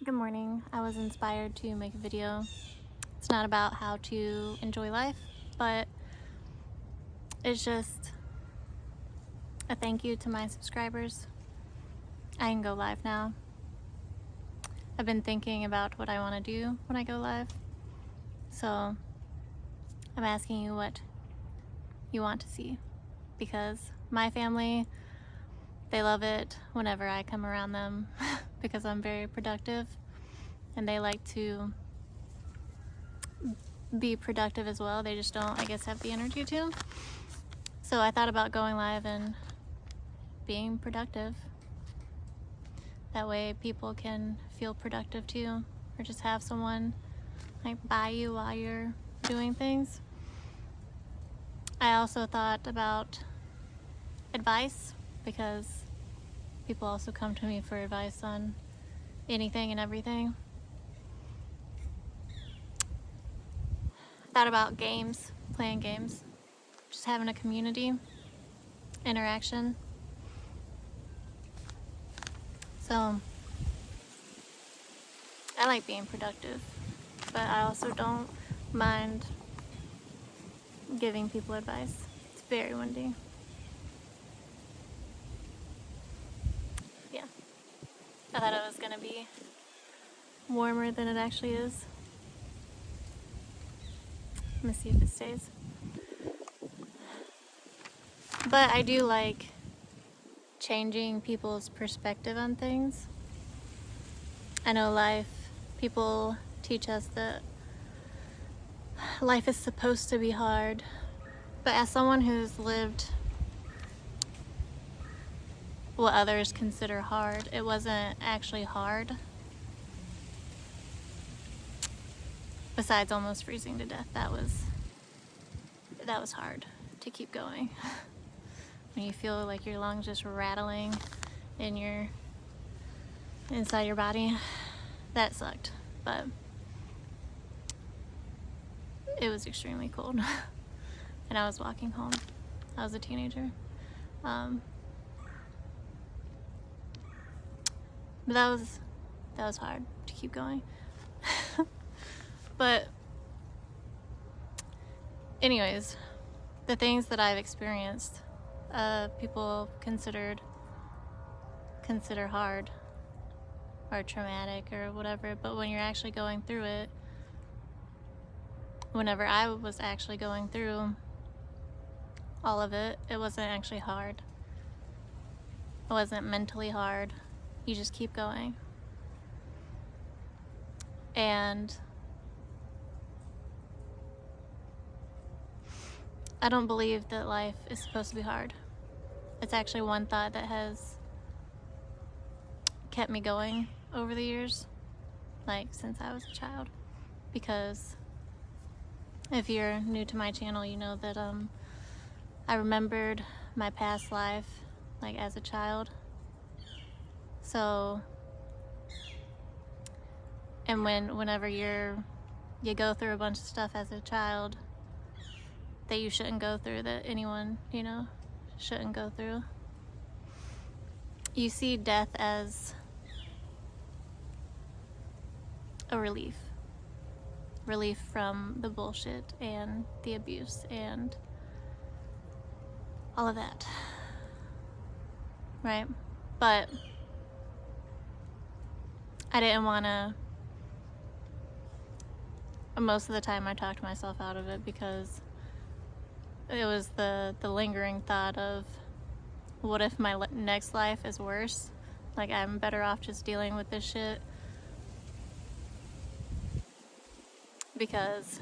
Good morning. I was inspired to make a video. It's not about how to enjoy life, but it's just a thank you to my subscribers. I can go live now. I've been thinking about what I want to do when I go live. So I'm asking you what you want to see, because my family, they love it whenever I come around them because I'm very productive and they like to be productive as well. They just don't, I guess, have the energy to. So I thought about going live and being productive. That way people can feel productive too, or just have someone like by you while you're doing things. I also thought about advice, because people also come to me for advice on anything and everything. Thought about games, playing games, just having a community interaction. So I like being productive, but I also don't mind giving people advice. It's very windy. Yeah, I thought it was gonna be warmer than it actually is. Let me see if it stays. But I do like changing people's perspective on things. I know people teach us that life is supposed to be hard, but as someone who's lived what others consider hard, it wasn't actually hard. Besides almost freezing to death, that was hard to keep going. When you feel like your lungs just rattling inside your body, that sucked. But it was extremely cold. And I was walking home. I was a teenager. But that was hard to keep going. But anyways, the things that I've experienced, people consider hard or traumatic or whatever, but when you're actually going through it, whenever I was actually going through all of it, it wasn't actually hard. It wasn't mentally hard. You just keep going. And I don't believe that life is supposed to be hard. It's actually one thought that has kept me going over the years, like since I was a child. Because if you're new to my channel, you know that I remembered my past life like as a child. So, and whenever you go through a bunch of stuff as a child that you shouldn't go through, that anyone, shouldn't go through, you see death as a relief from the bullshit and the abuse and all of that, right? But I didn't want to. Most of the time I talked myself out of it, because it was the lingering thought of, what if my next life is worse? Like, I'm better off just dealing with this shit, because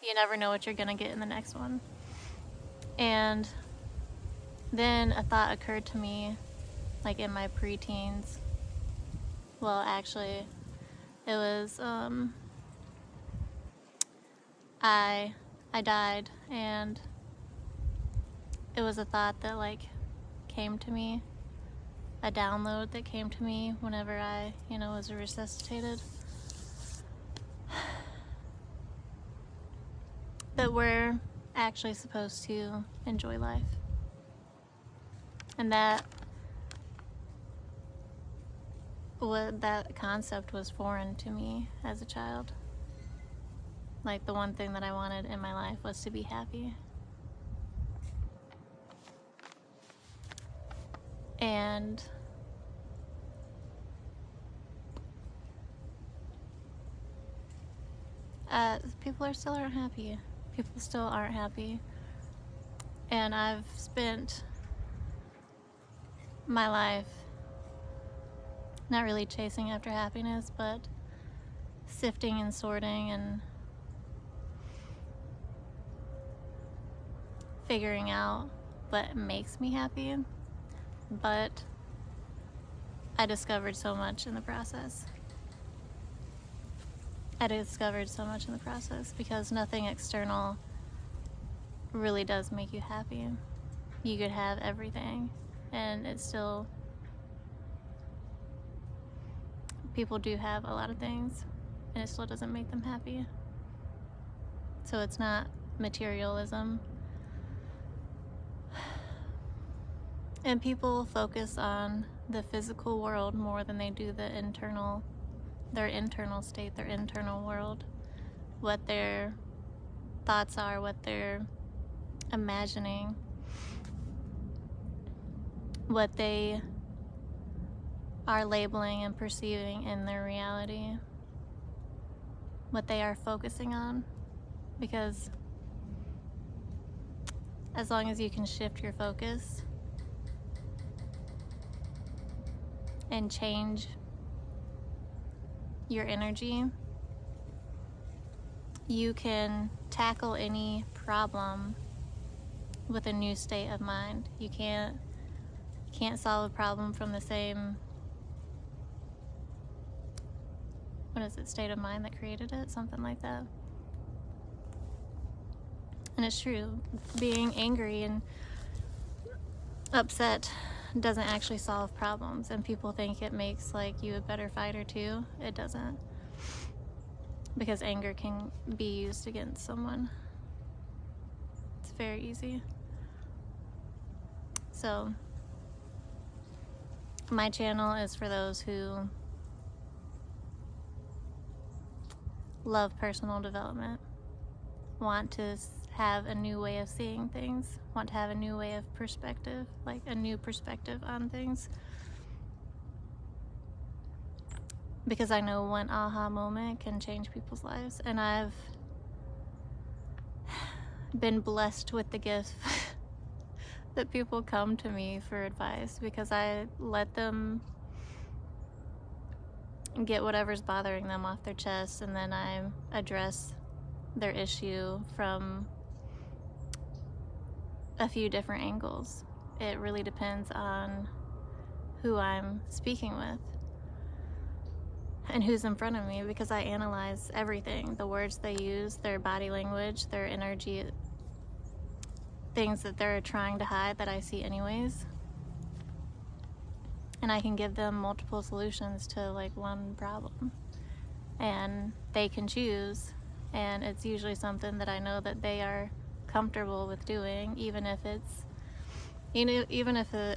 you never know what you're gonna get in the next one. And then a thought occurred to me, like in my preteens. Well, actually, it was I died, and it was a thought that came to me, a download that came to me whenever I was resuscitated, that we're actually supposed to enjoy life, and that that concept was foreign to me as a child. Like, the one thing that I wanted in my life was to be happy. And people still aren't happy. People still aren't happy. And I've spent my life not really chasing after happiness, but sifting and sorting and figuring out what makes me happy. But I discovered so much in the process. Because nothing external really does make you happy. You could have everything and it's still, people do have a lot of things and it still doesn't make them happy. So it's not materialism. And people focus on the physical world more than they do their internal state, their internal world, what their thoughts are, what they're imagining, what they are labeling and perceiving in their reality, what they are focusing on. Because as long as you can shift your focus and change your energy, you can tackle any problem with a new state of mind. You can't solve a problem from the same, state of mind that created it, something like that. And it's true, being angry and upset doesn't actually solve problems, and people think it makes like you a better fighter too. It doesn't, because anger can be used against someone. It's very easy. So my channel is for those who love personal development, want to have a new way of seeing things, want to have a new way of perspective, like a new perspective on things. Because I know one aha moment can change people's lives, and I've been blessed with the gift that people come to me for advice, because I let them get whatever's bothering them off their chest, and then I address their issue from a few different angles. It really depends on who I'm speaking with and who's in front of me, because I analyze everything, the words they use, their body language, their energy, things that they're trying to hide that I see anyways. And I can give them multiple solutions to like one problem, and they can choose, and it's usually something that I know that they are comfortable with doing, even if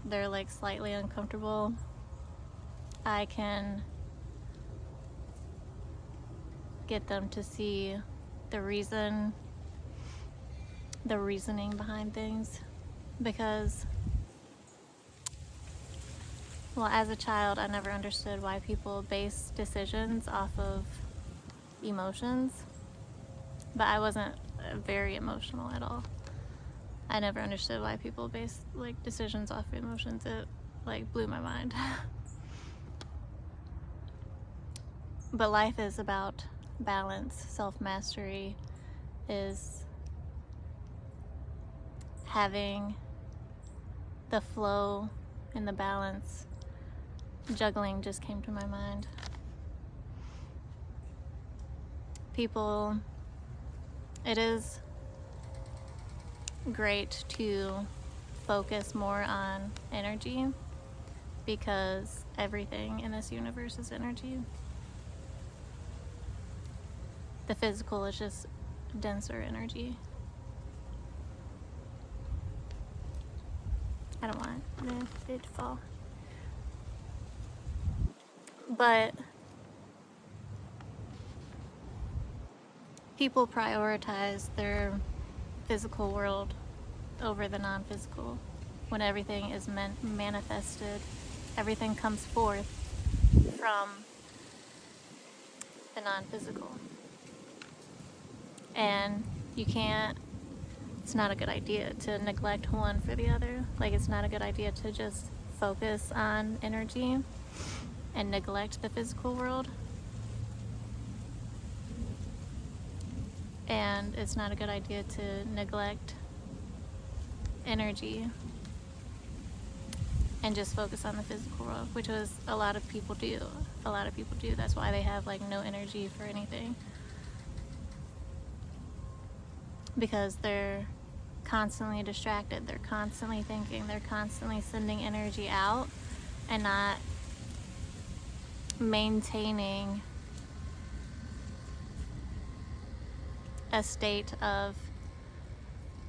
they're like slightly uncomfortable. I can get them to see the reasoning behind things. Because, well, as a child, I never understood why people base decisions off of emotions, but I wasn't very emotional at all. I never understood why people base like decisions off of emotions. It like blew my mind. But life is about balance. Self-mastery is having the flow and the balance. Juggling just came to my mind. People, it is great to focus more on energy, because everything in this universe is energy. The physical is just denser energy. I don't want it to fall. But people prioritize their physical world over the non-physical. When everything is manifested, everything comes forth from the non-physical. And you can't, it's not a good idea to neglect one for the other. Like, it's not a good idea to just focus on energy and neglect the physical world. And it's not a good idea to neglect energy and just focus on the physical world, which is a lot of people do. A lot of people do. That's why they have like no energy for anything. Because they're constantly distracted. They're constantly thinking. They're constantly sending energy out and not maintaining a state of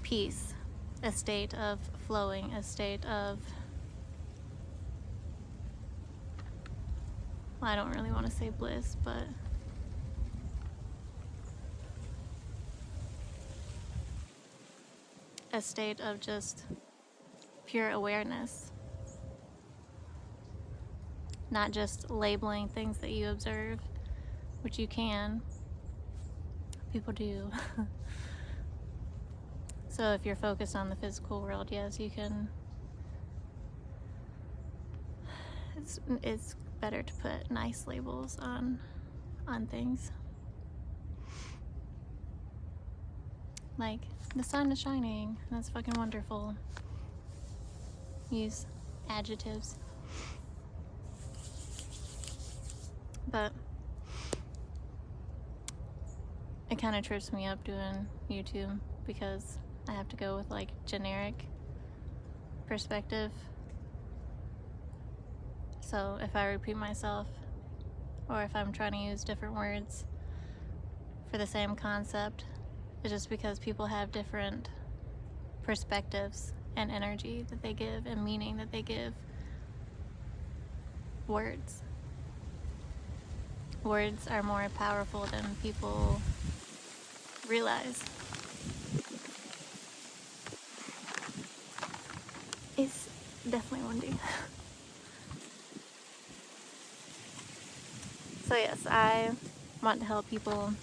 peace, a state of flowing, a state of, well, I don't really want to say bliss, but a state of just pure awareness. Not just labeling things that you observe, which you can. People do. So if you're focused on the physical world, yes, you can. It's better to put nice labels on things. Like, the sun is shining. That's fucking wonderful. Use adjectives. But it kind of trips me up doing YouTube because I have to go with like generic perspective. So if I repeat myself, or if I'm trying to use different words for the same concept, it's just because people have different perspectives and energy that they give and meaning that they give words. Words are more powerful than people realize. It's definitely windy. So yes, I want to help people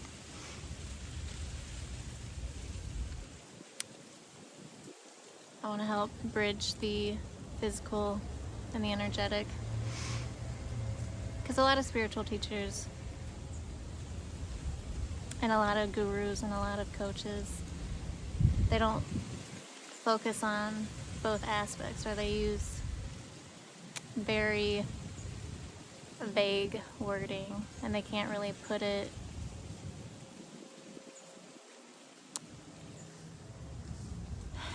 I want to help bridge the physical and the energetic. Because a lot of spiritual teachers and a lot of gurus and a lot of coaches, they don't focus on both aspects, or they use very vague wording and they can't really put it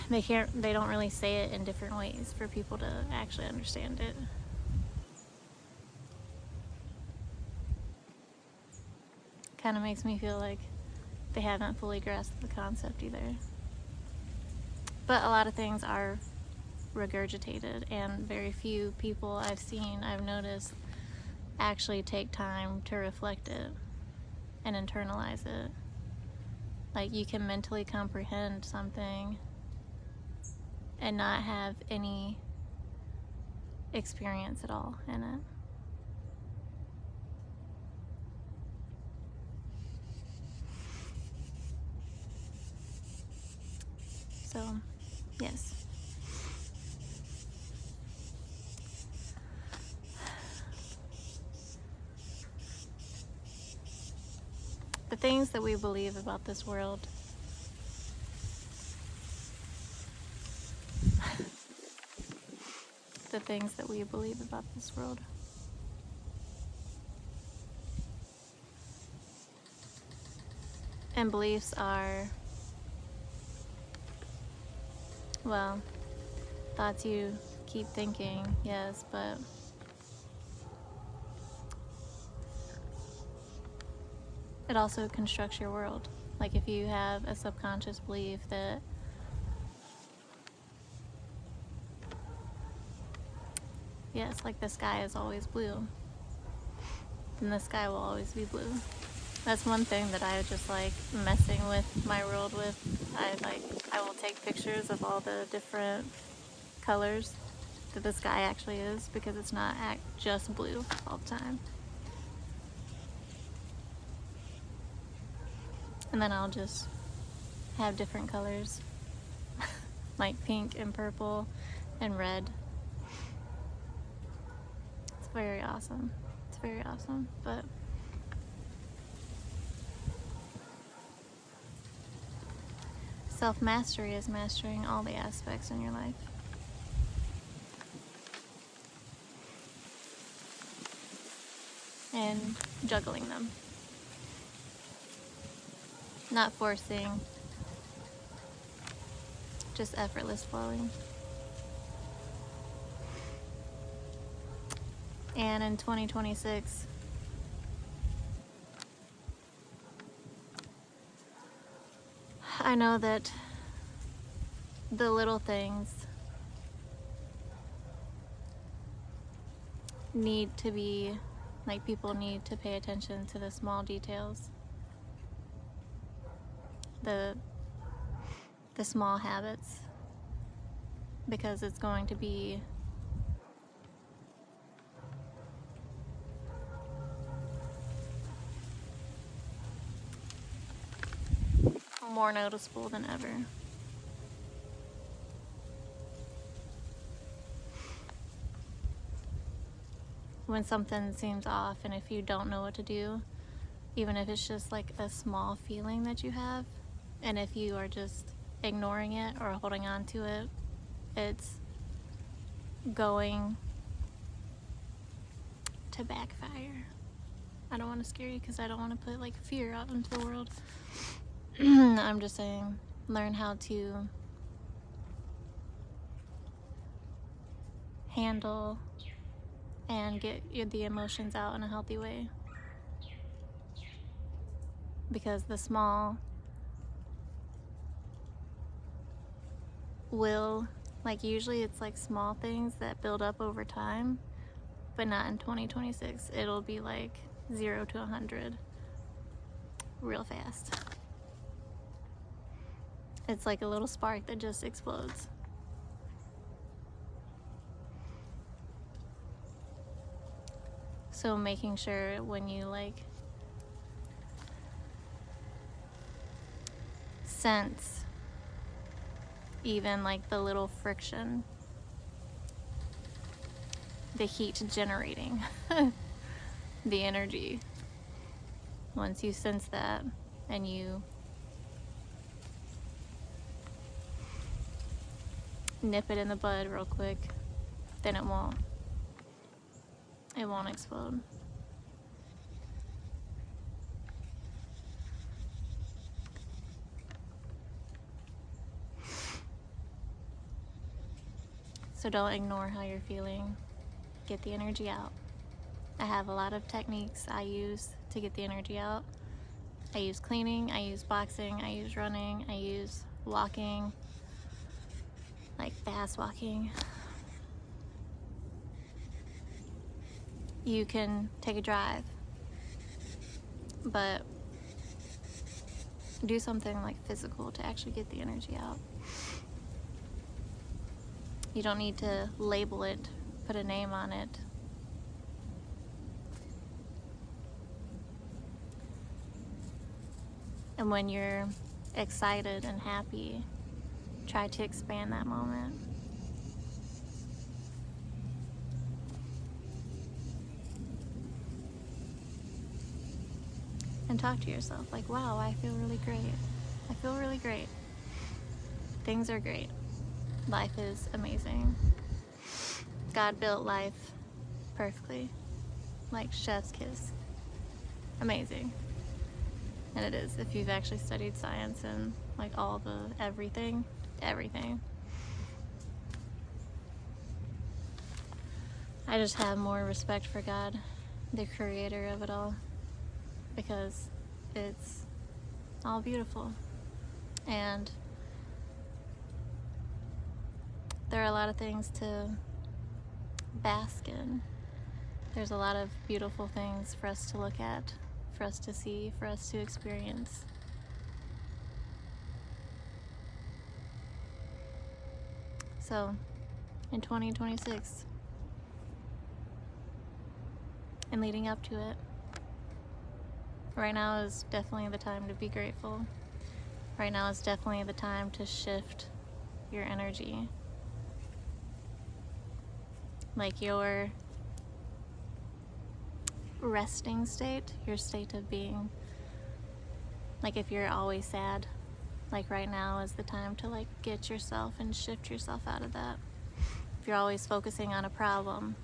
they don't really say it in different ways for people to actually understand it. Kind of makes me feel like they haven't fully grasped the concept either. But a lot of things are regurgitated, and very few people I've noticed actually take time to reflect it and internalize it. Like, you can mentally comprehend something and not have any experience at all in it. So, yes. The things that we believe about this world, the things that we believe about this world, and beliefs are, well, thoughts you keep thinking, yes, but it also constructs your world. Like, if you have a subconscious belief that yes, like the sky is always blue, then the sky will always be blue. That's one thing that I just like messing with my world with. I will take pictures of all the different colors that the sky actually is, because it's not just blue all the time. And then I'll just have different colors like pink and purple and red. It's very awesome. It's very awesome, but self-mastery is mastering all the aspects in your life. And juggling them. Not forcing, just effortless flowing. And in 2026, I know that the little things need to be, like, people need to pay attention to the small details, the small habits, because it's going to be more noticeable than ever. When something seems off, and if you don't know what to do, even if it's just like a small feeling that you have, and if you are just ignoring it or holding on to it, it's going to backfire. I don't want to scare you because I don't want to put like fear out into the world. I'm just saying, learn how to handle and get the emotions out in a healthy way. Because the small will, like, usually it's like small things that build up over time, but not in 2026. It'll be like 0 to 100 real fast. It's like a little spark that just explodes. So making sure when you like sense even like the little friction, the heat generating the energy, once you sense that and you nip it in the bud real quick, then it won't explode. So don't ignore how you're feeling. Get the energy out. I have a lot of techniques I use to get the energy out. I use cleaning, I use boxing, I use running, I use walking, like fast walking. You can take a drive, but do something like physical to actually get the energy out. You don't need to label it, put a name on it. And when you're excited and happy, try to expand that moment. And talk to yourself like, wow, I feel really great. I feel really great. Things are great. Life is amazing. God built life perfectly, like chef's kiss. Amazing. And it is, if you've actually studied science and like all the everything. I just have more respect for God, the creator of it all, because it's all beautiful. And there are a lot of things to bask in, There's a lot of beautiful things for us to look at, for us to see, for us to experience. So, in 2026, and leading up to it, right now is definitely the time to be grateful. Right now is definitely the time to shift your energy. Like your resting state, your state of being. Like if you're always sad, like right now is the time to like get yourself and shift yourself out of that. If you're always focusing on a problem,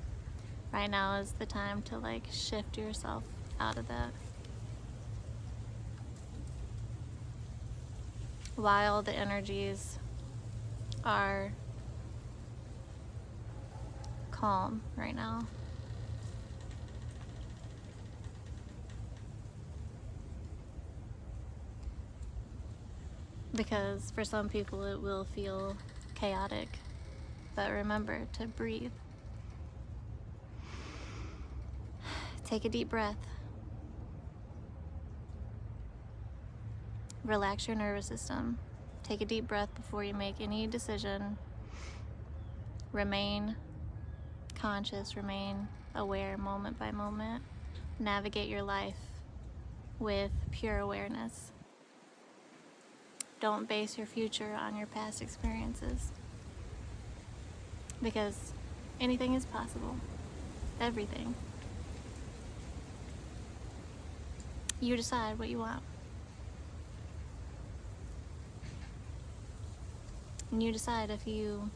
right now is the time to like shift yourself out of that. While the energies are calm right now. Because for some people it will feel chaotic, but remember to breathe. Take a deep breath. Relax your nervous system. Take a deep breath before you make any decision. Remain conscious, remain aware moment by moment. Navigate your life with pure awareness. Don't base your future on your past experiences, because anything is possible. Everything. You decide what you want. And you decide if you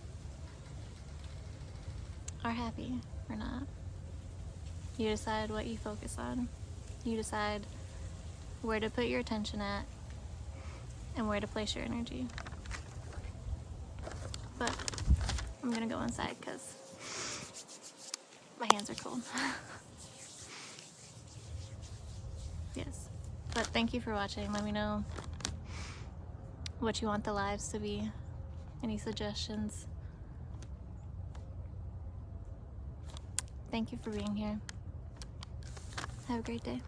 are happy or not. You decide what you focus on. You decide where to put your attention at and where to place your energy. But I'm gonna go inside because my hands are cold. Yes. But thank you for watching. Let me know what you want the lives to be. Any suggestions? Thank you for being here. Have a great day.